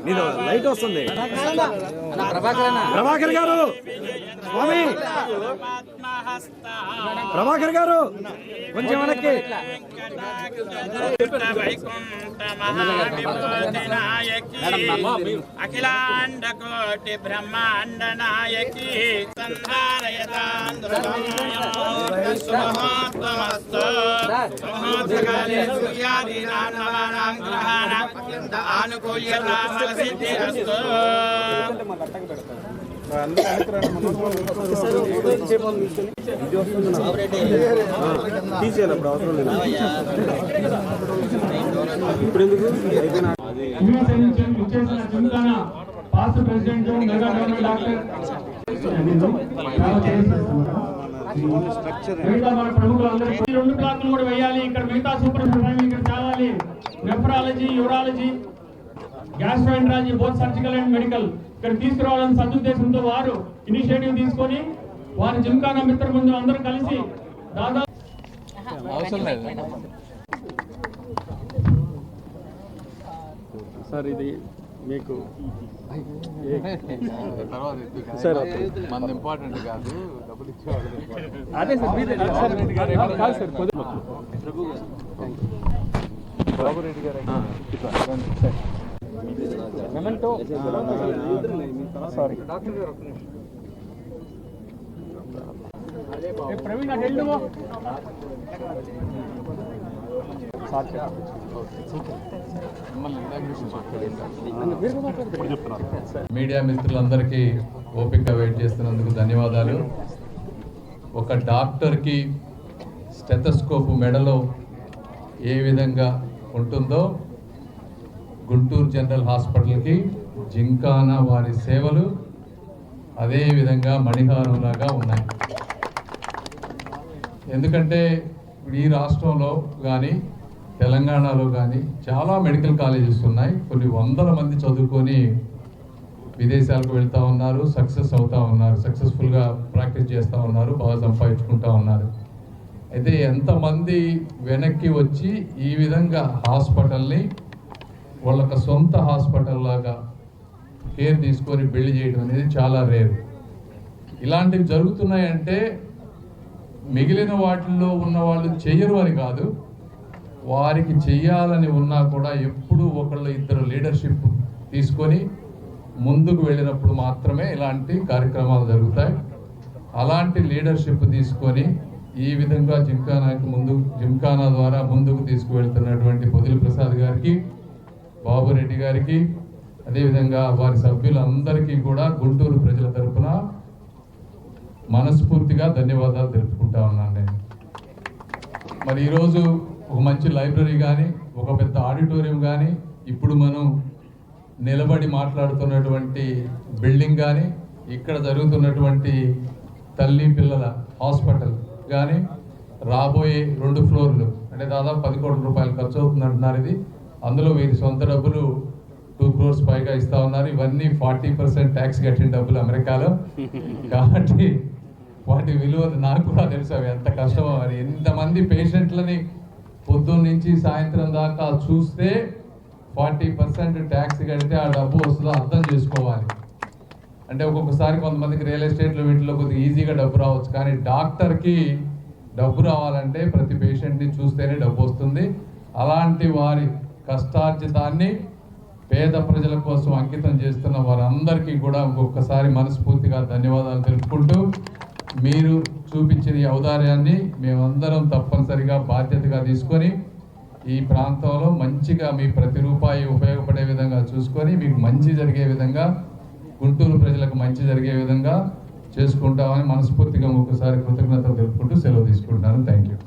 నీది లైట్ వస్తుంది. ప్రభాకర్ గారు, స్వామి ప్రభాకర్ గారు కొంచెం వెనక్కి. అఖిలాండ కోటి బ్రహ్మాండ నాయకి తీసేయాలప్పుడు అవసరం లేదు. ఇప్పుడు ఎందుకు past president mega government doctor మిగతా మన ప్రముఖులందరూ 2 బ్లాక్లు కూడా వేయాలి. ఇక్కడ మిగతా సూపర్ స్పెషాలిటీ ఇక్కడ తేవాలి. Nephrology, urology, gastroenterology, both surgical and medical ఇక్కడ తీసుకురావాలని సదుద్దేశంతో వారు ఇనిషియేటివ్ తీసుకొని వారి జిమ్ఖానా మిత్ర బృందం అందరూ కలిసి దాదాపు సార్ ఇది మీకు మన ఇంపార్టెంట్ కాదు, డబ్బులు ఇచ్చేవాళ్ళు. అదే సార్ బాబు రెడ్డి గారు సారీ ప్రవీణ్ మీడియా మిత్రులందరికీ ఓపిక వెయిట్ చేస్తున్నందుకు ధన్యవాదాలు. ఒక డాక్టర్కి స్టెథోస్కోప్ మెడలో ఏ విధంగా ఉంటుందో గుంటూరు జనరల్ హాస్పిటల్కి జింకానా వారి సేవలు అదే విధంగా మణిహారంలాగా ఉన్నాయి. ఎందుకంటే ఈ రాష్ట్రంలో కానీ తెలంగాణలో కానీ చాలా మెడికల్ కాలేజెస్ ఉన్నాయి. కొన్ని వందల మంది చదువుకొని విదేశాలకు వెళ్తూ ఉన్నారు, సక్సెస్ అవుతూ ఉన్నారు, సక్సెస్ఫుల్గా ప్రాక్టీస్ చేస్తూ ఉన్నారు, బాగా సంపాదించుకుంటూ ఉన్నారు. అయితే ఎంతమంది వెనక్కి వచ్చి ఈ విధంగా హాస్పిటల్ని వాళ్ళకి సొంత హాస్పిటల్ లాగా కేర్ తీసుకొని బిల్డ్ చేయడం అనేది చాలా రేర్. ఇలాంటివి జరుగుతున్నాయంటే మిగిలిన వాటిల్లో ఉన్న వాళ్ళు చెయ్యరు అని కాదు, వారికి చెయ్యాలని ఉన్నా కూడా ఎప్పుడు ఒకళ్ళు ఇద్దరు లీడర్షిప్ తీసుకొని ముందుకు వెళ్ళినప్పుడు మాత్రమే ఇలాంటి కార్యక్రమాలు జరుగుతాయి. అలాంటి లీడర్షిప్ తీసుకొని ఈ విధంగా జిమ్ఖానా ద్వారా ముందుకు తీసుకువెళ్తున్నటువంటి పొదిలి ప్రసాద్ గారికి, బాబు రెడ్డి గారికి, అదేవిధంగా వారి సభ్యులందరికీ కూడా గుంటూరు ప్రజల తరఫున మనస్ఫూర్తిగా ధన్యవాదాలు తెలుపుకుంటా ఉన్నాను నేను. మరి ఈరోజు ఒక మంచి లైబ్రరీ కానీ, ఒక పెద్ద ఆడిటోరియం కానీ, ఇప్పుడు మనం నిలబడి మాట్లాడుతున్నటువంటి బిల్డింగ్ కానీ, ఇక్కడ జరుగుతున్నటువంటి తల్లి పిల్లల హాస్పిటల్ కానీ, రాబోయే 2 ఫ్లోర్లు అంటే దాదాపు 10 కోట్ల రూపాయలు ఖర్చు అవుతుంది అంటున్నారు. ఇది అందులో వీరి సొంత డబ్బులు 2 crores పైగా ఇస్తా ఉన్నారు. ఇవన్నీ 40% ట్యాక్స్ కట్టిన డబ్బులు అమెరికాలో. కాబట్టి వాటి విలువ నాకు కూడా తెలుసు, అవి ఎంత కష్టమో. మరి ఎంతమంది పేషెంట్లని పొద్దున్న నుంచి సాయంత్రం దాకా చూస్తే 40% ట్యాక్స్ కడితే ఆ డబ్బు వస్తుందో అర్థం చేసుకోవాలి. అంటే ఒక్కొక్కసారి కొంతమందికి రియల్ ఎస్టేట్లో వీటిలో కొద్దిగా ఈజీగా డబ్బు రావచ్చు, కానీ డాక్టర్కి డబ్బు రావాలంటే ప్రతి పేషెంట్ని చూస్తేనే డబ్బు వస్తుంది. అలాంటి వారి కష్టార్జితాన్ని పేద ప్రజల కోసం అంకితం చేస్తున్న వారందరికీ కూడా ఇంకొకసారి మనస్ఫూర్తిగా ధన్యవాదాలు తెలుపుకుంటూ, మీరు చూపించిన ఈ ఔదార్యాన్ని మేమందరం తప్పనిసరిగా బాధ్యతగా తీసుకొని ఈ ప్రాంతంలో మంచిగా మీ ప్రతి రూపాయి ఉపయోగపడే విధంగా చూసుకొని మీకు మంచి జరిగే విధంగా, గుంటూరు ప్రజలకు మంచి జరిగే విధంగా చేసుకుంటామని మనస్ఫూర్తిగా ఒకసారి కృతజ్ఞతలు తెలుపుకుంటూ సెలవు తీసుకుంటాను. Thank you.